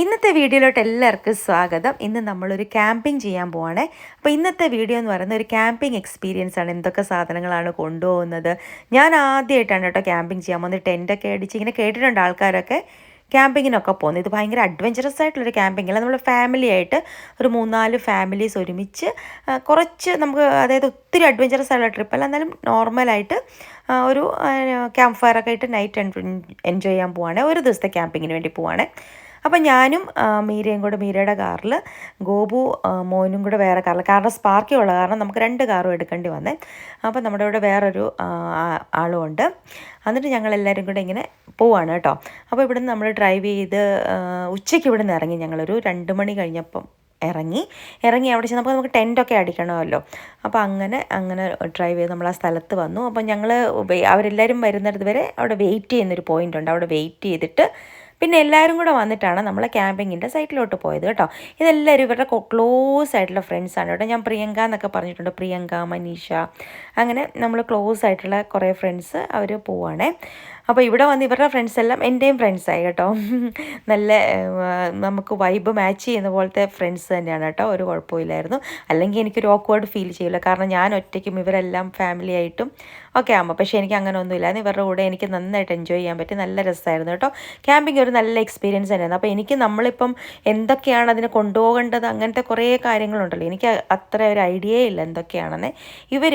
ഇന്നത്തെ വീഡിയോയിലോട്ട് എല്ലാവർക്കും സ്വാഗതം. ഇന്ന് നമ്മളൊരു ക്യാമ്പിംഗ് ചെയ്യാൻ പോവാണ്. അപ്പോൾ ഇന്നത്തെ വീഡിയോ എന്ന് പറയുന്നത് ഒരു ക്യാമ്പിംഗ് എക്സ്പീരിയൻസ് ആണ്. എന്തൊക്കെ സാധനങ്ങളാണ് കൊണ്ടുപോകുന്നത്. ഞാൻ ആദ്യമായിട്ടാണ് കേട്ടോ ക്യാമ്പിംഗ് ചെയ്യാൻ പോകുന്നത്. ടെൻറ്റൊക്കെ അടിച്ച് ഇങ്ങനെ കേട്ടിട്ടുണ്ട് ആൾക്കാരൊക്കെ ക്യാമ്പിങ്ങിനൊക്കെ പോകുന്നത്. ഇത് ഭയങ്കര അഡ്വഞ്ചറസ് ആയിട്ടുള്ളൊരു ക്യാമ്പിംഗ് അല്ല. നമ്മൾ ഫാമിലി ആയിട്ട് ഒരു 3-4 ഫാമിലീസ് ഒരുമിച്ച് കുറച്ച് നമുക്ക് അതായത് ഒത്തിരി അഡ്വഞ്ചറസ് ആയിട്ടുള്ള ട്രിപ്പല്ല, എന്നാലും നോർമലായിട്ട് ഒരു ക്യാമ്പ് ഫയറൊക്കെ ആയിട്ട് നൈറ്റ് എൻജോയ് ചെയ്യാൻ പോവാണ്. ഒരു ദിവസത്തെ ക്യാമ്പിങ്ങിന് വേണ്ടി പോവാണ്. അപ്പം ഞാനും മീരയും കൂടെ മീരയുടെ കാറിൽ, ഗോപു മോനും കൂടെ വേറെ കാറിൽ. കാരണം സ്പാർക്കി ഉള്ള കാരണം നമുക്ക് 2 കാറും എടുക്കേണ്ടി വന്നേ. അപ്പം നമ്മുടെ ഇവിടെ വേറൊരു ആളും ഉണ്ട്. എന്നിട്ട് ഞങ്ങളെല്ലാവരും കൂടെ ഇങ്ങനെ പോവാണ് കേട്ടോ. അപ്പോൾ ഇവിടുന്ന് നമ്മൾ ഡ്രൈവ് ചെയ്ത് ഉച്ചയ്ക്ക് ഇവിടുന്ന് ഇറങ്ങി. ഞങ്ങളൊരു 2 മണി കഴിഞ്ഞപ്പം ഇറങ്ങി അവിടെ ചെന്നപ്പോൾ നമുക്ക് ടെൻറ്റൊക്കെ അടിക്കണമല്ലോ. അപ്പോൾ അങ്ങനെ ഡ്രൈവ് ചെയ്ത് നമ്മൾ ആ സ്ഥലത്ത് വന്നു. അപ്പം ഞങ്ങൾ അവരെല്ലാവരും വരുന്നിടത്ത് വരെ അവിടെ വെയിറ്റ് ചെയ്യുന്നൊരു പോയിൻ്റ് ഉണ്ട്. അവിടെ വെയിറ്റ് ചെയ്തിട്ട് പിന്നെ എല്ലാവരും കൂടെ വന്നിട്ടാണ് നമ്മൾ ക്യാമ്പിങ്ങിൻ്റെ സൈറ്റിലോട്ട് പോയത് കേട്ടോ. ഇതെല്ലാവരും ഇവരുടെ ക്ലോസ് ആയിട്ടുള്ള ഫ്രണ്ട്സാണ് കേട്ടോ. ഞാൻ പ്രിയങ്ക എന്നൊക്കെ പറഞ്ഞിട്ടുണ്ട്. പ്രിയങ്ക, മനീഷ, അങ്ങനെ നമ്മൾ ക്ലോസ് ആയിട്ടുള്ള കുറേ ഫ്രണ്ട്സ് അവർ പോവുകയാണേ. അപ്പോൾ ഇവിടെ വന്ന് ഇവരുടെ ഫ്രണ്ട്സ് എല്ലാം എൻ്റെയും ഫ്രണ്ട്സായി കേട്ടോ. നല്ല നമുക്ക് വൈബ് മാച്ച് ചെയ്യുന്ന പോലത്തെ ഫ്രണ്ട്സ് തന്നെയാണ് കേട്ടോ. ഒരു കുഴപ്പമില്ലായിരുന്നു. അല്ലെങ്കിൽ എനിക്കൊരു ഓക്വേർഡ് ഫീൽ ചെയ്യില്ല. കാരണം ഞാൻ ഒറ്റയ്ക്കും ഇവരെല്ലാം ഫാമിലി ആയിട്ടും ഒക്കെ ആകുമ്പോൾ. പക്ഷേ എനിക്ക് അങ്ങനെ ഒന്നുമില്ലായിരുന്നു. ഇവരുടെ കൂടെ എനിക്ക് നന്നായിട്ട് എൻജോയ് ചെയ്യാൻ പറ്റി. നല്ല രസമായിരുന്നു കേട്ടോ. ക്യാമ്പിംഗ് ഒരു നല്ല എക്സ്പീരിയൻസ് തന്നെയായിരുന്നു. അപ്പോൾ എനിക്ക് നമ്മളിപ്പം എന്തൊക്കെയാണ് അതിനെ കൊണ്ടുപോകേണ്ടത് അങ്ങനത്തെ കുറേ കാര്യങ്ങളുണ്ടല്ലോ. എനിക്ക് അത്ര ഒരു ഐഡിയ ഇല്ല എന്തൊക്കെയാണെന്ന്. ഇവർ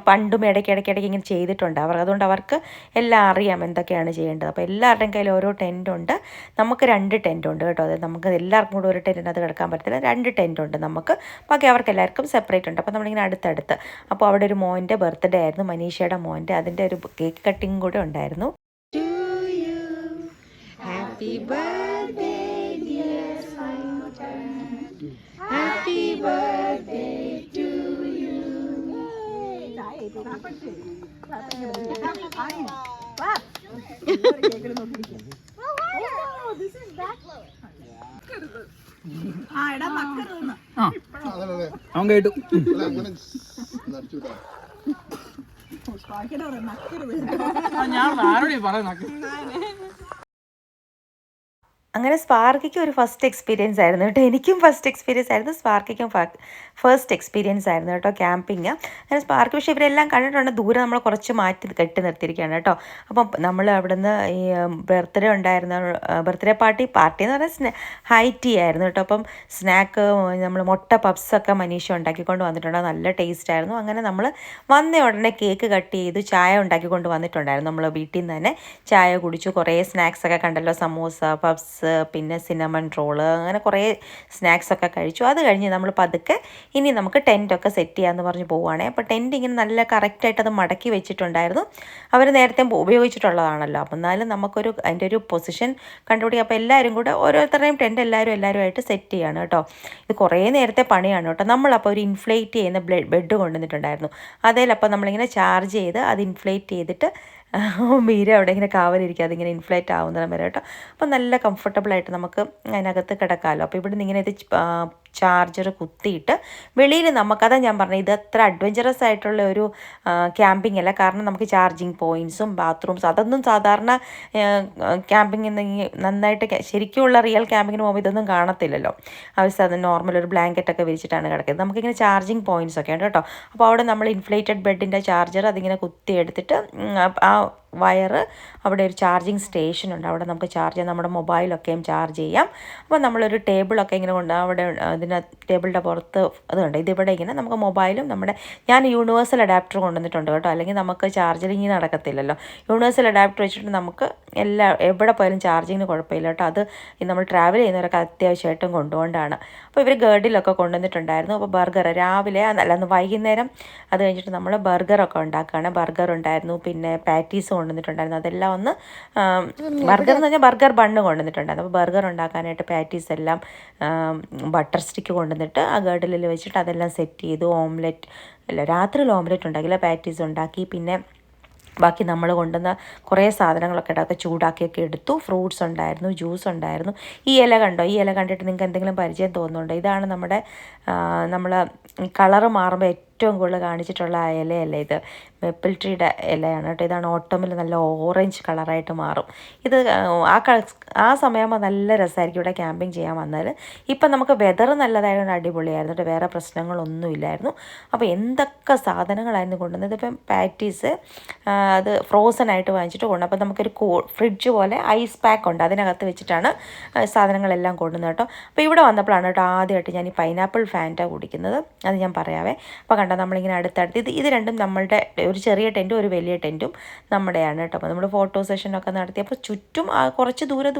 പണ്ടും ഇടയ്ക്കിടയ്ക്ക് ഇങ്ങനെ ചെയ്തിട്ടുണ്ട് അതുകൊണ്ട് അവർക്ക് എല്ലാം അറിയാം എന്തൊക്കെയാണ് ചെയ്യേണ്ടത്. അപ്പോൾ എല്ലാവരുടെയും കയ്യിൽ ഓരോ ടെൻറ്റുണ്ട്. നമുക്ക് 2 ടെൻറ്റുണ്ട് കേട്ടോ. അതായത് നമുക്ക് എല്ലാവർക്കും കൂടെ ഒരു ടെൻറ്റിനകത്ത് കിടക്കാൻ പറ്റത്തില്ല. 2 ടെൻറ്റുണ്ട് നമുക്ക്. ബാക്കി അവർക്ക് എല്ലാവർക്കും സെപ്പറേറ്റ് ഉണ്ട്. അപ്പോൾ നമ്മളിങ്ങനെ അടുത്തടുത്ത്. അപ്പോൾ അവിടെ ഒരു മോൻ്റെ ബർത്ത്ഡേ ആയിരുന്നു, മനീഷയുടെ മോൻ്റെ. അതിൻ്റെ ഒരു കേക്ക് കട്ടിങ് കൂടെ ഉണ്ടായിരുന്നു. Happy birthday dear Simon, happy birthday to you. This is that low. അവൻ കേട്ടു. ഞാൻ ആരോടെ പറയുന്ന അങ്ങനെ സ്പാർക്കിക്ക് ഒരു ഫസ്റ്റ് എക്സ്പീരിയൻസ് ആയിരുന്നു കേട്ടോ. എനിക്കും ഫസ്റ്റ് എക്സ്പീരിയൻസ് ആയിരുന്നു, സ്പാർക്കിക്കും ഫസ്റ്റ് എക്സ്പീരിയൻസ് ആയിരുന്നു കേട്ടോ ക്യാമ്പിങ്. അങ്ങനെ സ്പാർക്ക് പക്ഷേ ഇവരെല്ലാം കണ്ടിട്ടുണ്ട്. ദൂരെ നമ്മൾ കുറച്ച് മാറ്റി കെട്ടി നിർത്തിയിരിക്കുകയാണ് കേട്ടോ. അപ്പം നമ്മൾ അവിടുന്ന് ഈ ബർത്ത്ഡേ ഉണ്ടായിരുന്ന ബർത്ത്ഡേ പാർട്ടി എന്ന് പറഞ്ഞാൽ ഹൈ ടീ ആയിരുന്നു കേട്ടോ. അപ്പം സ്നാക്ക് നമ്മൾ മുട്ട പപ്സൊക്കെ മനീഷ ഉണ്ടാക്കിക്കൊണ്ട് വന്നിട്ടുണ്ട്. നല്ല ടേസ്റ്റ് ആയിരുന്നു. അങ്ങനെ നമ്മൾ വന്ന ഉടനെ കേക്ക് കട്ട് ചെയ്തു, ചായ ഉണ്ടാക്കിക്കൊണ്ട് വന്നിട്ടുണ്ടായിരുന്നു. നമ്മൾ വീട്ടിൽ നിന്ന് തന്നെ ചായ കുടിച്ചു. കുറേ സ്നാക്സൊക്കെ കണ്ടല്ലോ, സമൂസ, പപ്സ്, പിന്നെ സിനമൺ റോള്, അങ്ങനെ കുറേ സ്നാക്സൊക്കെ കഴിച്ചു. അത് കഴിഞ്ഞ് നമ്മൾ പതുക്കെ ഇനി നമുക്ക് ടെൻറ്റൊക്കെ സെറ്റ് ചെയ്യാമെന്ന് പറഞ്ഞ് പോവുകയാണേ. അപ്പോൾ ടെൻറ്റ് ഇങ്ങനെ നല്ല കറക്റ്റായിട്ട് അത് മടക്കി വെച്ചിട്ടുണ്ടായിരുന്നു. അവർ നേരത്തെ ഉപയോഗിച്ചിട്ടുള്ളതാണല്ലോ. അപ്പം എന്നാലും നമുക്കൊരു അതിൻ്റെ ഒരു പൊസിഷൻ കണ്ടുപിടിക്കുക. അപ്പോൾ എല്ലാവരും കൂടെ ഓരോരുത്തരുടെയും ടെൻറ്റ് എല്ലാവരുമായിട്ട് സെറ്റ് ചെയ്യാണ് കേട്ടോ. ഇത് കുറേ നേരത്തെ പണിയാണ് കേട്ടോ. നമ്മളപ്പോൾ ഒരു ഇൻഫ്ലേറ്റ് ചെയ്യുന്ന ബെഡ് കൊണ്ടുവന്നിട്ടുണ്ടായിരുന്നു. അതിലപ്പോൾ നമ്മളിങ്ങനെ ചാർജ് ചെയ്ത് അത് ഇൻഫ്ലേറ്റ് ചെയ്തിട്ട് മീര അവിടെ ഇങ്ങനെ കാവലിരിക്കുക, അതിങ്ങനെ ഇൻഫ്ലേറ്റ് ആവുന്നതിന് വരെ കേട്ടോ. അപ്പോൾ നല്ല കംഫർട്ടബിളായിട്ട് നമുക്ക് അതിനകത്ത് കിടക്കാമല്ലോ. അപ്പോൾ ഇവിടെ നിന്ന് ഇങ്ങനെ ഇത് ചാർജർ കുത്തിയിട്ട് വെളിയിൽ നമുക്കതാ ഞാൻ പറഞ്ഞത്, ഇത് അത്ര അഡ്വഞ്ചറസ് ആയിട്ടുള്ള ഒരു ക്യാമ്പിംഗ് അല്ല. കാരണം നമുക്ക് ചാർജിങ് പോയിൻറ്റ്സും ബാത്റൂംസും അതൊന്നും സാധാരണ ക്യാമ്പിംഗ് നന്നായിട്ട് ശരിക്കുമുള്ള റിയൽ ക്യാമ്പിങ്ങിന് പോകുമ്പോൾ ഇതൊന്നും കാണത്തില്ലല്ലോ. ആവശ്യം നോർമൽ ഒരു ബ്ലാങ്കറ്റൊക്കെ വിരിച്ചിട്ടാണ് കിടക്കുന്നത്. നമുക്കിങ്ങനെ ചാർജിങ് പോയിൻറ്റ്സ് ഒക്കെ ഉണ്ട് കേട്ടോ. അപ്പോൾ അവിടെ നമ്മൾ ഇൻഫ്ലേറ്റഡ് ബെഡിൻ്റെ ചാർജർ അതിങ്ങനെ കുത്തി എടുത്തിട്ട് ആ വയറ് അവിടെ ഒരു ചാർജിങ് സ്റ്റേഷൻ ഉണ്ട്. അവിടെ നമുക്ക് ചാർജ് ചെയ്യാം, നമ്മുടെ മൊബൈലൊക്കെയും ചാർജ് ചെയ്യാം. അപ്പോൾ നമ്മളൊരു ടേബിളൊക്കെ ഇങ്ങനെ കൊണ്ട് അവിടെ ഇതിന് ടേബിളിൻ്റെ പുറത്ത് അതുണ്ട്. ഇതിവിടെ ഇങ്ങനെ നമുക്ക് മൊബൈലും ഞാൻ യൂണിവേഴ്സൽ അഡാപ്റ്റർ കൊണ്ടുവന്നിട്ടുണ്ട് കേട്ടോ. അല്ലെങ്കിൽ നമുക്ക് ചാർജറിങ് നടക്കത്തില്ലല്ലോ. യൂണിവേഴ്സൽ അഡാപ്റ്റർ വെച്ചിട്ട് നമുക്ക് എവിടെ പോയാലും ചാർജിങ്ങിന് കുഴപ്പമില്ല കേട്ടോ. അത് നമ്മൾ ട്രാവൽ ചെയ്യുന്നവരൊക്കെ അത്യാവശ്യമായിട്ടും കൊണ്ടുകൊണ്ടാണ്. അപ്പോൾ ഇവർ ഗേർഡിലൊക്കെ കൊണ്ടുവന്നിട്ടുണ്ടായിരുന്നു. അപ്പോൾ ബർഗർ രാവിലെ അന്ന് വൈകുന്നേരം അത് കഴിഞ്ഞിട്ട് നമ്മൾ ബർഗറൊക്കെ ഉണ്ടാക്കുകയാണ്. ബർഗർ ഉണ്ടായിരുന്നു, പിന്നെ പാറ്റീസ് കൊണ്ടുവന്നിട്ടുണ്ടായിരുന്നു. അതെല്ലാം ഒന്ന് ബർഗർ എന്ന് പറഞ്ഞാൽ ബർഗർ ബണ്ണ് കൊണ്ടുവന്നിട്ടുണ്ടായിരുന്നു. അപ്പോൾ ബർഗർ ഉണ്ടാക്കാനായിട്ട് പാറ്റീസ് എല്ലാം ബട്ടർ സ്റ്റിക്ക് കൊണ്ടുവന്നിട്ട് ആ ഗേർഡിലിൽ വെച്ചിട്ട് അതെല്ലാം സെറ്റ് ചെയ്തു. രാത്രിയിൽ ഓംലെറ്റ് ഉണ്ടാക്കില്ല, പാറ്റീസ് ഉണ്ടാക്കി. പിന്നെ ബാക്കി നമ്മൾ കൊണ്ടുവന്ന കുറേ സാധനങ്ങളൊക്കെ ഇടയ്ക്ക് ചൂടാക്കിയൊക്കെ എടുത്തു. ഫ്രൂട്ട്സ് ഉണ്ടായിരുന്നു, ജ്യൂസ് ഉണ്ടായിരുന്നു. ഈ ഇല കണ്ടോ? ഈ ഇല കണ്ടിട്ട് നിങ്ങൾക്ക് എന്തെങ്കിലും പരിചയം തോന്നുന്നുണ്ടോ? ഇതാണ് നമ്മൾ കളറ് മാറുമ്പോൾ ഏറ്റവും കൂടുതൽ കാണിച്ചിട്ടുള്ള ആ ഇലയല്ലേ ഇത്, മെപ്പിൾ ട്രീയുടെ ഇലയാണ് കേട്ടോ. ഇതാണ് ഓട്ടമിൽ നല്ല ഓറഞ്ച് കളറായിട്ട് മാറും. ഇത് ആ സമയമാകുമ്പോൾ നല്ല രസമായിരിക്കും ഇവിടെ ക്യാമ്പിങ് ചെയ്യാൻ വന്നാൽ. ഇപ്പം നമുക്ക് വെതർ നല്ലതായതുകൊണ്ട് അടിപൊളിയായിരുന്നു കേട്ടോ, വേറെ പ്രശ്നങ്ങളൊന്നുമില്ലായിരുന്നു. അപ്പോൾ എന്തൊക്കെ സാധനങ്ങളായിരുന്നു കൊണ്ടുവന്നത്. ഇപ്പം പാറ്റീസ് അത് ഫ്രോസൺ ആയിട്ട് വാങ്ങിച്ചിട്ട് കൊണ്ടു. അപ്പോൾ നമുക്കൊരു ഫ്രിഡ്ജ് പോലെ ഐസ് പാക്ക് ഉണ്ട്, അതിനകത്ത് വെച്ചിട്ടാണ് സാധനങ്ങളെല്ലാം കൊണ്ടുവന്നത് കേട്ടോ. അപ്പോൾ ഇവിടെ വന്നപ്പോഴാണ് കേട്ടോ ആദ്യമായിട്ട് ഞാൻ ഈ പൈനാപ്പിൾ ഫാൻറ്റ കുടിക്കുന്നത്. അത് ഞാൻ പറയാവേ. അപ്പോൾ കണ്ടോ നമ്മളിങ്ങനെ അടുത്തടുത്ത് ഇത് രണ്ടും നമ്മളുടെ ഒരു ചെറിയ ടെൻറ്റും ഒരു വലിയ ടെൻറ്റും നമ്മുടെയാണ് കേട്ടോ. അപ്പോൾ നമ്മൾ ഫോട്ടോ സെഷനൊക്കെ നടത്തിയപ്പോൾ ചുറ്റും കുറച്ച് ദൂരെ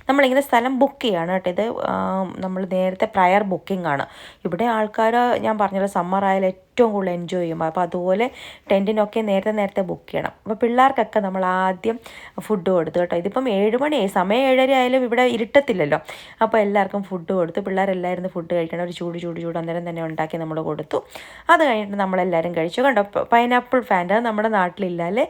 നമ്മളിങ്ങനെ സ്ഥലം ബുക്ക് ചെയ്യുകയാണ് കേട്ടോ. ഇത് നമ്മൾ നേരത്തെ പ്രയർ ബുക്കിംഗ് ആണ്. ഇവിടെ ആൾക്കാർ ഞാൻ പറഞ്ഞല്ലോ സമ്മർ ആയാലും ഏറ്റവും കൂടുതൽ എൻജോയ് ചെയ്യുമ്പോൾ, അപ്പോൾ അതുപോലെ ടെൻറ്റിനൊക്കെ നേരത്തെ ബുക്ക് ചെയ്യണം. അപ്പോൾ പിള്ളേർക്കൊക്കെ നമ്മൾ ആദ്യം ഫുഡ് കൊടുത്തു കേട്ടോ. ഇതിപ്പം 7 മണിയായി, സമയം 7:30 ആയാലും ഇവിടെ ഇരുട്ടത്തില്ലല്ലോ. അപ്പോൾ എല്ലാവർക്കും ഫുഡ് കൊടുത്തു. പിള്ളേരെല്ലാവരും ഫുഡ് കഴിക്കണം. ഒരു ചൂട് അന്നേരം തന്നെ ഉണ്ടാക്കി നമ്മൾ കൊടുത്തു. അത് കഴിഞ്ഞിട്ട് നമ്മളെല്ലാവരും കഴിച്ചു. കണ്ടോ പൈനാപ്പിൾ ഫാൻറ്റ നമ്മുടെ നാട്ടിലില്ലാല്ലേ,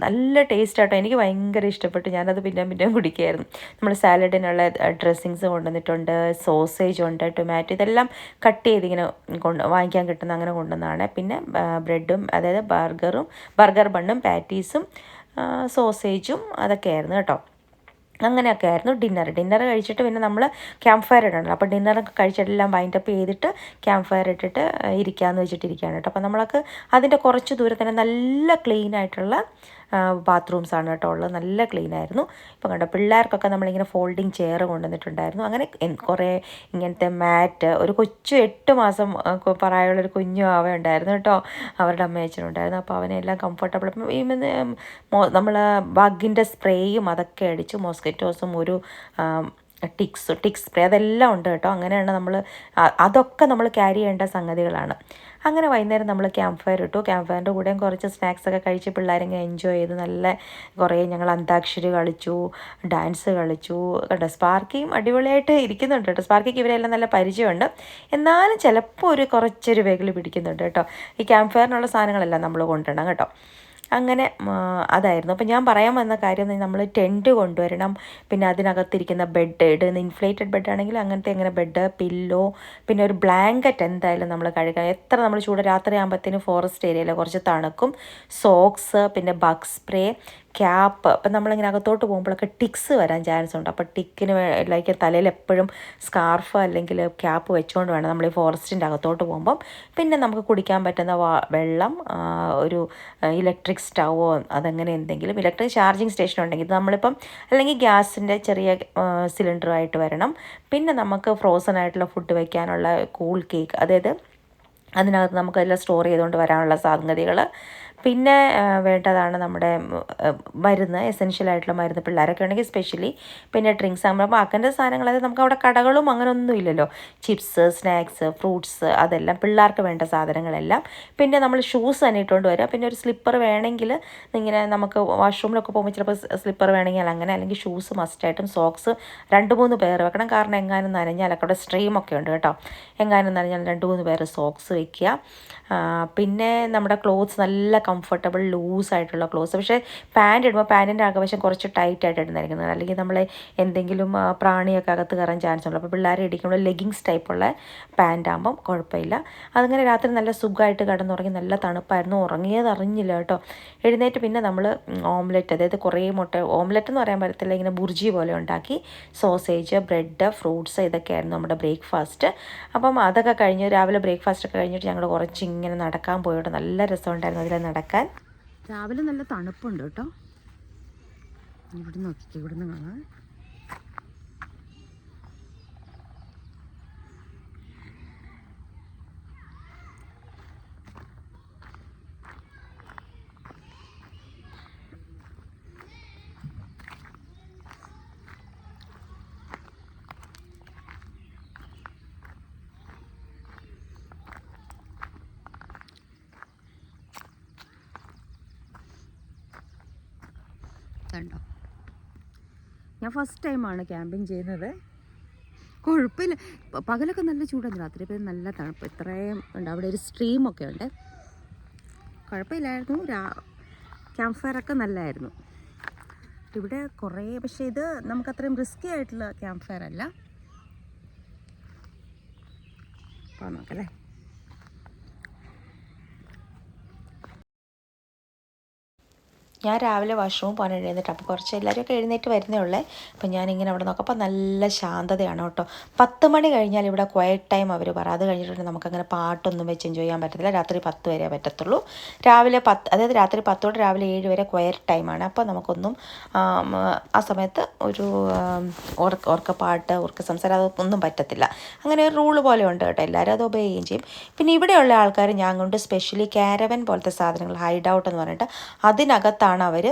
നല്ല ടേസ്റ്റ് ആട്ടോ. എനിക്ക് ഭയങ്കര ഇഷ്ടപ്പെട്ടു. ഞാനത് പിന്നെയും കുടിക്കുകയായിരുന്നു. നമ്മൾ സാലഡിനുള്ള ഡ്രസ്സിങ്സ് കൊണ്ടുവന്നിട്ടുണ്ട്, സോസേജ് ഉണ്ട്, ടൊമാറ്റോ, ഇതെല്ലാം കട്ട് ചെയ്തിങ്ങനെ വാങ്ങിക്കാൻ കിട്ടുന്ന അങ്ങനെ കൊണ്ടുവന്നതാണ്. പിന്നെ ബ്രെഡും, അതായത് ബർഗർ ബണ്ണും പാറ്റീസും സോസേജും അതൊക്കെയായിരുന്നു കേട്ടോ. അങ്ങനെയൊക്കെ ആയിരുന്നു ഡിന്നർ കഴിച്ചിട്ട് പിന്നെ നമ്മൾ ക്യാമ്പ് ഫയർ ഇടണല്ലോ. അപ്പോൾ ഡിന്നറൊക്കെ കഴിച്ചിട്ടെല്ലാം വൈൻഡപ്പ് ചെയ്തിട്ട് ക്യാമ്പ് ഫയർ ഇട്ടിട്ട് ഇരിക്കാമെന്ന് വെച്ചിട്ടിരിക്കുകയാണ് കേട്ടോ. അപ്പോൾ നമ്മളൊക്കെ അതിൻ്റെ കുറച്ച് ദൂരെ തന്നെ നല്ല ക്ലീൻ ആയിട്ടുള്ള ബാത്റൂംസാണ് കേട്ടോ ഉള്ളത്, നല്ല ക്ലീൻ ആയിരുന്നു. ഇപ്പം കണ്ടോ പിള്ളേർക്കൊക്കെ നമ്മളിങ്ങനെ ഫോൾഡിങ് ചെയർ കൊണ്ടുവന്നിട്ടുണ്ടായിരുന്നു. അങ്ങനെ കുറേ ഇങ്ങനത്തെ മാറ്റ്, ഒരു കൊച്ചു 8 മാസം പ്രായമുള്ളൊരു കുഞ്ഞു അവ ഉണ്ടായിരുന്നു കേട്ടോ, അവരുടെ അമ്മയച്ചനുണ്ടായിരുന്നു. അപ്പോൾ അവനെല്ലാം കംഫർട്ടബിൾ. നമ്മൾ ബഗിൻ്റെ സ്പ്രേയും അതൊക്കെ അടിച്ചു, മോസ്കിറ്റോസും ഒരു ടിക്സ് സ്പ്രേ അതെല്ലാം ഉണ്ട് കേട്ടോ. അങ്ങനെയാണ് അതൊക്കെ നമ്മൾ ക്യാരി ചെയ്യേണ്ട സംഗതികളാണ്. അങ്ങനെ വൈകുന്നേരം നമ്മൾ ക്യാമ്പ് ഫയർ ഇട്ടു. ക്യാമ്പ് ഫയറിൻ്റെ കൂടെയും കുറച്ച് സ്നാക്സൊക്കെ കഴിച്ച് പിള്ളേരിങ്ങനെ എൻജോയ് ചെയ്ത് നല്ല കുറേ ഞങ്ങൾ അന്താക്ഷരി കളിച്ചു, ഡാൻസ് കളിച്ചു കേട്ടോ. സ്പാർക്കിയും അടിപൊളിയായിട്ട് ഇരിക്കുന്നുണ്ട് കേട്ടോ. സ്പാർക്കിക്ക് ഇവരെല്ലാം നല്ല പരിചയമുണ്ട്, എന്നാലും ചിലപ്പോൾ കുറച്ചൊരു വെകിൽ പിടിക്കുന്നുണ്ട് കേട്ടോ. ഈ ക്യാമ്പ് ഫയറിനുള്ള സാധനങ്ങളെല്ലാം നമ്മൾ കൊണ്ടുവരണം കേട്ടോ. അങ്ങനെ അതായിരുന്നു. അപ്പോൾ ഞാൻ പറയാൻ വന്ന കാര്യം നമ്മൾ ടെൻറ്റ് കൊണ്ടുവരണം. പിന്നെ അതിനകത്തിരിക്കുന്ന ബെഡ്, ഇൻഫ്ലേറ്റഡ് ബെഡാണെങ്കിൽ അങ്ങനെ ബെഡ്, പില്ലോ, പിന്നെ ഒരു ബ്ലാങ്കറ്റ് എന്തായാലും നമ്മൾ കഴുകണം. എത്ര നമ്മൾ രാത്രി ആകുമ്പോഴത്തേനും ഫോറസ്റ്റ് ഏരിയയിൽ കുറച്ച് തണുക്കും. സോക്സ്, പിന്നെ ബഗ് സ്പ്രേ, ക്യാപ്പ്. അപ്പം നമ്മളിങ്ങനെ അകത്തോട്ട് പോകുമ്പോഴൊക്കെ ടിക്സ് വരാൻ ചാൻസ് ഉണ്ട്. അപ്പോൾ ടിക്കിന് തലയിൽ എപ്പോഴും സ്കാർഫ് അല്ലെങ്കിൽ ക്യാപ്പ് വെച്ചുകൊണ്ട് വേണം നമ്മൾ ഈ ഫോറസ്റ്റിൻ്റെ അകത്തോട്ട് പോകുമ്പം. പിന്നെ നമുക്ക് കുടിക്കാൻ പറ്റുന്ന വെള്ളം, ഒരു ഇലക്ട്രിക് സ്റ്റൗവോ അതങ്ങനെ എന്തെങ്കിലും ഇലക്ട്രിക് ചാർജിങ് സ്റ്റേഷൻ ഉണ്ടെങ്കിൽ നമ്മളിപ്പം, അല്ലെങ്കിൽ ഗ്യാസിൻ്റെ ചെറിയ സിലിണ്ടറുമായിട്ട് വരണം. പിന്നെ നമുക്ക് ഫ്രോസൺ ആയിട്ടുള്ള ഫുഡ് വയ്ക്കാനുള്ള കൂൾ കേക്ക്, അതായത് അതിനകത്ത് നമുക്കെല്ലാം സ്റ്റോർ ചെയ്തുകൊണ്ട് വരാനുള്ള സംഗതികൾ. പിന്നെ വേണ്ടതാണ് നമ്മുടെ മരുന്ന്, എസെൻഷ്യലായിട്ടുള്ള മരുന്ന്, പിള്ളേരൊക്കെ ഉണ്ടെങ്കിൽ സ്പെഷ്യലി. പിന്നെ ഡ്രിങ്ക്സ് ആകുമ്പോൾ അങ്ങനത്തെ സാധനങ്ങൾ, അതായത് നമുക്ക് അവിടെ കടകളും അങ്ങനെ ഒന്നും ഇല്ലല്ലോ. ചിപ്സ്, സ്നാക്സ്, ഫ്രൂട്ട്സ്, അതെല്ലാം പിള്ളേർക്ക് വേണ്ട സാധനങ്ങളെല്ലാം. പിന്നെ നമ്മൾ ഷൂസ് തന്നെ ഇട്ടുകൊണ്ട് വരിക. പിന്നെ ഒരു സ്ലിപ്പർ വേണമെങ്കിൽ ഇങ്ങനെ നമുക്ക് വാഷ്റൂമിലൊക്കെ പോകുമ്പോൾ ചിലപ്പോൾ സ്ലിപ്പർ വേണമെങ്കിൽ അങ്ങനെ, അല്ലെങ്കിൽ ഷൂസ് മസ്റ്റായിട്ടും. സോക്സ് 2-3 പേർ വെക്കണം, കാരണം എങ്ങാനും നനഞ്ഞാലൊക്കെ അവിടെ സ്ട്രീമൊക്കെ ഉണ്ട് കേട്ടോ. എങ്ങാനും നനഞ്ഞാൽ 2-3 പേർ സോക്സ് വയ്ക്കുക. പിന്നെ നമ്മുടെ ക്ലോത്ത്സ് നല്ല കംഫർട്ടബിൾ ലൂസായിട്ടുള്ള ക്ലോത്ത്സ്. പക്ഷേ പാൻറ് ഇടുമ്പോൾ പാൻറ്റിൻ്റെ അകവശം കുറച്ച് ടൈറ്റായിട്ട് ഇടുന്നതായിരിക്കുന്നത്, അല്ലെങ്കിൽ നമ്മൾ എന്തെങ്കിലും പ്രാണിയൊക്കെ അകത്ത് കയറാൻ ചാൻസ് ഉണ്ട്. അപ്പോൾ പിള്ളേരെ ഇടിക്കുമ്പോൾ ലെഗിങ്സ് ടൈപ്പുള്ള പാൻറ് ആകുമ്പം കുഴപ്പമില്ല. അതങ്ങനെ രാത്രി നല്ല സുഖമായിട്ട് കിടന്നുറങ്ങി, നല്ല തണുപ്പായിരുന്നു, ഉറങ്ങിയത് അറിഞ്ഞില്ല കേട്ടോ. എഴുന്നേറ്റ് പിന്നെ നമ്മൾ ഓംലെറ്റ്, അതായത് കുറേ മുട്ട, ഓംലെറ്റ് എന്ന് പറയാൻ പറ്റത്തില്ല, ഇങ്ങനെ ബുർജി പോലെ ഉണ്ടാക്കി, സോസേജ്, ബ്രെഡ്, ഫ്രൂട്ട്സ്, ഇതൊക്കെയായിരുന്നു നമ്മുടെ ബ്രേക്ക്ഫാസ്റ്റ്. അപ്പം അതൊക്കെ കഴിഞ്ഞ് രാവിലെ ബ്രേക്ക്ഫാസ്റ്റ് ഒക്കെ കഴിഞ്ഞിട്ട് ഞങ്ങൾ കുറച്ച് ഇങ്ങനെ നടക്കാൻ പോയിട്ട് നല്ല രസമുണ്ടായിരുന്നു അതിൽ നടക്കാൻ. രാവിലെ നല്ല തണുപ്പുണ്ട് കേട്ടോ. ഇവിടെ നോക്കിക്കോ, ഇവിടുന്ന് കാണാം. കണ്ടോ, ഞാൻ ഫസ്റ്റ് ടൈമാണ് ക്യാമ്പിങ് ചെയ്യുന്നത്. കുഴപ്പമില്ല, പകലൊക്കെ നല്ല ചൂടാണ്, രാത്രി ഇപ്പം നല്ല തണുപ്പ്. ഇത്രയും ഉണ്ട്, അവിടെ ഒരു സ്ട്രീമൊക്കെ ഉണ്ട്. കുഴപ്പമില്ലായിരുന്നു. ക്യാമ്പ് ഫയറൊക്കെ നല്ലതായിരുന്നു. ഇവിടെ കുറേ, പക്ഷേ ഇത് നമുക്കത്രയും റിസ്ക്കി ആയിട്ടുള്ള ക്യാമ്പ് ഫയർ അല്ല. അപ്പോൾ നോക്കല്ലേ, ഞാൻ രാവിലെ വാഷ്റൂം പോകാൻ എഴുന്നേറ്റ് അപ്പോൾ കുറച്ച് എല്ലാവരും എഴുന്നേറ്റ് വരുന്നേ ഉള്ളേ. അപ്പം ഞാനിങ്ങനെ അവിടെ നോക്കപ്പോൾ നല്ല ശാന്തതയാണ് കേട്ടോ. 10 മണി കഴിഞ്ഞാൽ ഇവിടെ ക്വയറ്റ് ടൈം അവർ പറ. അത് കഴിഞ്ഞിട്ടുണ്ടെങ്കിൽ നമുക്കങ്ങനെ പാട്ടൊന്നും വെച്ച് എൻജോയ് ചെയ്യാൻ പറ്റത്തില്ല. രാത്രി 10 വരെ പറ്റത്തുള്ളൂ. രാവിലെ 10, അതായത് രാത്രി 10 തൊട്ട് രാവിലെ 7 വരെ ക്വയറ്റ് ടൈമാണ്. അപ്പോൾ നമുക്കൊന്നും ആ സമയത്ത് ഒരു ഓർക്കപ്പാട്ട് സംസാരം അതൊന്നും പറ്റത്തില്ല. അങ്ങനെ ഒരു റൂള് പോലെ ഉണ്ട് കേട്ടോ. എല്ലാവരും അത് ഒബേ ചെയ്യുകയും ചെയ്യും. പിന്നെ ഇവിടെയുള്ള ആൾക്കാർ ഞാൻ കൊണ്ട് സ്പെഷ്യലി കാരവൻ പോലത്തെ സാധനങ്ങൾ, ഹൈഡ് ഔട്ട് എന്ന് പറഞ്ഞിട്ട് അതിനകത്താണ് അവർ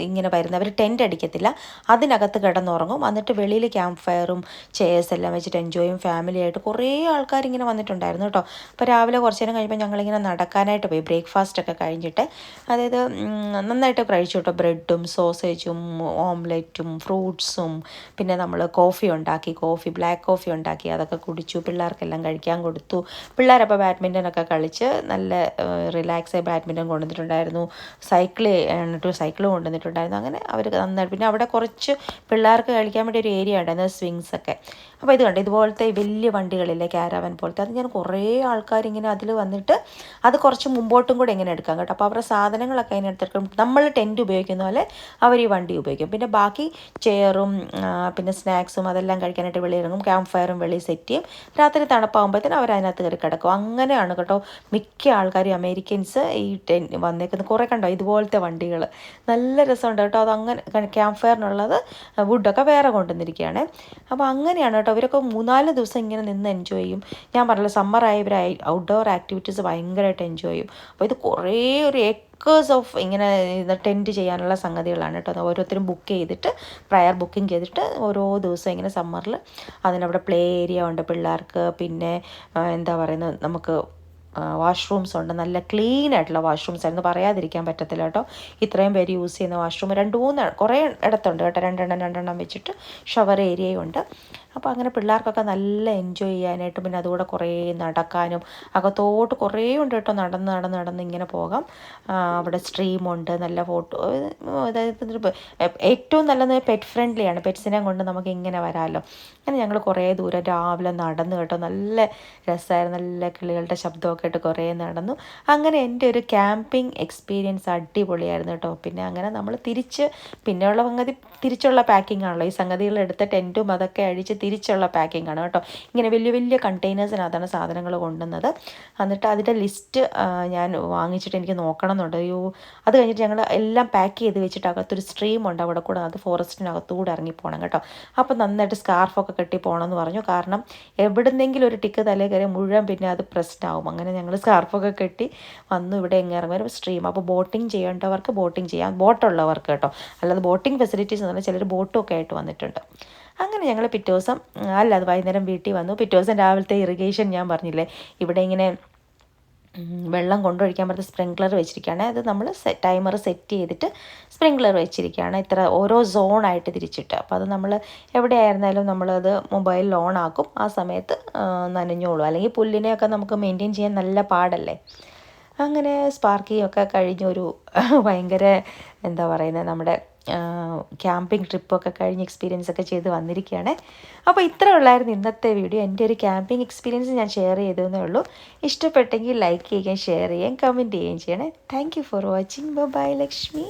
ഇങ്ങനെ വരുന്നത്. അവർ ടെൻ്റ് അടിക്കത്തില്ല, അതിനകത്ത് കിടന്നുറങ്ങും. എന്നിട്ട് വെളിയിൽ ക്യാമ്പ് ഫയറും ചെയർസ് എല്ലാം വെച്ചിട്ട് എൻജോയും ഫാമിലിയായിട്ട് കുറേ ആൾക്കാർ ഇങ്ങനെ വന്നിട്ടുണ്ടായിരുന്നു കേട്ടോ. അപ്പോൾ രാവിലെ കുറച്ച് നേരം കഴിയുമ്പോൾ ഞങ്ങളിങ്ങനെ നടക്കാനായിട്ട് പോയി, ബ്രേക്ക്ഫാസ്റ്റൊക്കെ കഴിഞ്ഞിട്ട്. അതായത് നന്നായിട്ട് കഴിച്ചു കേട്ടോ. ബ്രെഡും സോസേജും ഓംലെറ്റും ഫ്രൂട്ട്സും പിന്നെ നമ്മൾ ബ്ലാക്ക് കോഫി ഉണ്ടാക്കി അതൊക്കെ കുടിച്ചു. പിള്ളേർക്കെല്ലാം കഴിക്കാൻ കൊടുത്തു. പിള്ളേരപ്പോൾ ബാഡ്മിൻ്റനൊക്കെ കളിച്ച് നല്ല റിലാക്സായി ബാഡ്മിൻ്റൺ കൊണ്ടുവന്നിട്ടുണ്ടായിരുന്നു. സൈക്കിൾ കൊണ്ടുവന്നിട്ടുണ്ടായിരുന്നു. അങ്ങനെ അവർ നന്നായിട്ട്, പിന്നെ അവിടെ കുറച്ച് പിള്ളേർക്ക് കളിക്കാൻ വേണ്ടി ഒരു ഏരിയ ഉണ്ടായിരുന്നു, സ്വിങ്സൊക്കെ. അപ്പോൾ ഇത് കണ്ടു, ഇതുപോലത്തെ വലിയ വണ്ടികളില്ലേ കാരവൻ പോലത്തെ, അത് ഞാൻ കുറേ ആൾക്കാരിങ്ങനെ അതിൽ വന്നിട്ട് അത് കുറച്ച് മുമ്പോട്ടും കൂടെ ഇങ്ങനെ എടുക്കാം കേട്ടോ. അപ്പോൾ അവരുടെ സാധനങ്ങളൊക്കെ അതിന് എടുത്തെടുക്കും. നമ്മൾ ടെൻറ്റ് ഉപയോഗിക്കുന്ന പോലെ അവർ ഈ വണ്ടി ഉപയോഗിക്കും. പിന്നെ ബാക്കി ചെയറും പിന്നെ സ്നാക്സും അതെല്ലാം കഴിക്കാനായിട്ട് വെളിയിറങ്ങും. ക്യാമ്പ് ഫയറും വെളിയിൽ സെറ്റ് ചെയ്യും. രാത്രി തണുപ്പാകുമ്പോഴത്തേനും അവർ അതിനകത്ത് കയറി കിടക്കും. അങ്ങനെയാണ് കേട്ടോ മിക്ക ആൾക്കാരും അമേരിക്കൻസ് ഈ വന്നേക്കുന്നത്. കുറേ കണ്ടോ ഇതുപോലത്തെ വണ്ടികൾ, നല്ല രസമുണ്ട് കേട്ടോ. അതങ്ങനെ ക്യാമ്പ് ഫയറിനുള്ളത് വുഡൊക്കെ വേറെ കൊണ്ടുവന്നിരിക്കുകയാണ്. അപ്പോൾ അങ്ങനെയാണ് കേട്ടോ. ഇവരൊക്കെ 3-4 ദിവസം ഇങ്ങനെ നിന്ന് എൻജോയ് ചെയ്യും. ഞാൻ പറഞ്ഞല്ലോ സമ്മറായി ഇവർ ഔട്ട്ഡോർ ആക്ടിവിറ്റീസ് ഭയങ്കരമായിട്ട് എൻജോയ് ചെയ്യും. അപ്പോൾ ഇത് കുറേ ഒരു ഏക്കേഴ്സ് ഓഫ് ഇങ്ങനെ ടെൻറ്റ് ചെയ്യാനുള്ള സംഗതികളാണ് കേട്ടോ. ഓരോരുത്തരും ബുക്ക് ചെയ്തിട്ട് പ്രയർ ബുക്കിംഗ് ചെയ്തിട്ട് ഓരോ ദിവസം ഇങ്ങനെ സമ്മറിൽ അതിനവിടെ പ്ലേ ഏരിയ ഉണ്ട് പിള്ളേർക്ക്. പിന്നെ എന്താ പറയുന്നത്, നമുക്ക് വാഷ്റൂംസ് ഉണ്ട്. നല്ല ക്ലീൻ ആയിട്ടുള്ള വാഷ്റൂംസ് ആയിരുന്നു, പറയാതിരിക്കാൻ പറ്റത്തില്ല കേട്ടോ. ഇത്രയും പേര് യൂസ് ചെയ്യുന്ന വാഷ്റൂം 2-3 കുറേ ഇടത്തുണ്ട് കേട്ടോ. 2 വെച്ചിട്ട് ഷവർ ഏരിയയും ഉണ്ട്. അപ്പോൾ അങ്ങനെ പിള്ളേർക്കൊക്കെ നല്ല എൻജോയ് ചെയ്യാനായിട്ട്, പിന്നെ അതുകൂടെ കുറേ നടക്കാനും അകത്തോട്ട് കുറേ ഉണ്ട് കേട്ടോ. നടന്ന് ഇങ്ങനെ പോകാം. അവിടെ സ്ട്രീമുണ്ട്, നല്ല ഫോട്ടോ, അതായത് ഏറ്റവും നല്ലത് പെറ്റ് ഫ്രണ്ട്ലിയാണ്. പെറ്റ്സിനെ കൊണ്ട് നമുക്ക് ഇങ്ങനെ വരാമല്ലോ. അങ്ങനെ ഞങ്ങൾ കുറേ ദൂരം രാവിലെ നടന്നു കേട്ടോ. നല്ല രസമായിരുന്നു, നല്ല കിളികളുടെ ശബ്ദമൊക്കെ ആയിട്ട് കുറേ നടന്നു. അങ്ങനെ എൻ്റെ ഒരു ക്യാമ്പിംഗ് എക്സ്പീരിയൻസ് അടിപൊളിയായിരുന്നു കേട്ടോ. പിന്നെ അങ്ങനെ നമ്മൾ പിന്നെയുള്ള സംഗതി തിരിച്ചുള്ള പാക്കിംഗ് ആണല്ലോ. ഈ സംഗതികൾ എടുത്ത് ടെൻറ്റും അതൊക്കെ അഴിച്ച് തിരിച്ചുള്ള പാക്കിംഗ് ആണ് കേട്ടോ. ഇങ്ങനെ വലിയ കണ്ടെയ്നേഴ്സിനകത്താണ് സാധനങ്ങൾ കൊണ്ടുവന്നത്. എന്നിട്ട് അതിൻ്റെ ലിസ്റ്റ് ഞാൻ വാങ്ങിച്ചിട്ട് എനിക്ക് നോക്കണം എന്നുണ്ട്. അത് കഴിഞ്ഞിട്ട് ഞങ്ങൾ എല്ലാം പാക്ക് ചെയ്ത് വെച്ചിട്ട് അകത്തൊരു സ്ട്രീം ഉണ്ട് അവിടെ കൂടെ, അത് ഫോറസ്റ്റിനകത്തൂടെ ഇറങ്ങി പോകണം കേട്ടോ. അപ്പോൾ നന്നായിട്ട് സ്കാർഫൊക്കെ കെട്ടി പോകണമെന്ന് പറഞ്ഞു. കാരണം എവിടുന്നെങ്കിലും ഒരു ടിക്ക് തലേ കയറി മുഴുവൻ പിന്നെ അത് പ്രശ്നമാവും. അങ്ങനെ ഞങ്ങൾ സ്കാർഫൊക്കെ കെട്ടി വന്നു. ഇവിടെ ഇറങ്ങി വരും സ്ട്രീം. അപ്പോൾ ബോട്ടിങ് ചെയ്യേണ്ടവർക്ക് ബോട്ടിങ് ചെയ്യാം, ബോട്ടുള്ളവർക്ക് കേട്ടോ. അല്ലാതെ ബോട്ടിങ് ഫെസിലിറ്റീസ് എന്ന് പറഞ്ഞാൽ ചിലർ ബോട്ടും ഒക്കെ ആയിട്ട് വന്നിട്ടുണ്ട്. അങ്ങനെ ഞങ്ങൾ പിറ്റേ ദിവസം അത് വൈകുന്നേരം വീട്ടിൽ വന്നു. പിറ്റേ ദിവസം രാവിലത്തെ ഇറിഗേഷൻ ഞാൻ പറഞ്ഞില്ലേ, ഇവിടെ ഇങ്ങനെ വെള്ളം കൊണ്ടൊഴിക്കാൻ പറ്റുന്ന സ്പ്രിങ്ക്ലർ വെച്ചിരിക്കുകയാണ്. അത് നമ്മൾ ടൈമർ സെറ്റ് ചെയ്തിട്ട് സ്പ്രിങ്ക്ലർ വെച്ചിരിക്കുകയാണ്, ഇത്ര ഓരോ സോണായിട്ട് തിരിച്ചിട്ട്. അപ്പോൾ അത് നമ്മൾ എവിടെയായിരുന്നാലും നമ്മളത് മൊബൈലിൽ ഓൺ ആക്കും. ആ സമയത്ത് നനഞ്ഞോളൂ, അല്ലെങ്കിൽ പുല്ലിനെയൊക്കെ നമുക്ക് മെയിൻറ്റെയിൻ ചെയ്യാൻ നല്ല പാടല്ലേ. അങ്ങനെ സ്പാർക്കിയൊക്കെ കഴിഞ്ഞൊരു ഭയങ്കര എന്താ പറയുന്നത്, നമ്മുടെ ക്യാമ്പിംഗ് ട്രിപ്പൊക്കെ കഴിഞ്ഞ് എക്സ്പീരിയൻസ് ഒക്കെ ചെയ്ത് വന്നിരിക്കുകയാണ്. അപ്പോൾ ഇത്ര ഉള്ളായിരുന്നു ഇന്നത്തെ വീഡിയോ. എൻ്റെ ഒരു ക്യാമ്പിംഗ് എക്സ്പീരിയൻസ് ഞാൻ ഷെയർ ചെയ്തതേ ഉള്ളൂ. ഇഷ്ടപ്പെട്ടെങ്കിൽ ലൈക്ക് ചെയ്യുകയും ഷെയർ ചെയ്യുകയും കമൻറ്റ് ചെയ്യുകയും ചെയ്യണേ. Thank you for watching. Bye Lakshmi.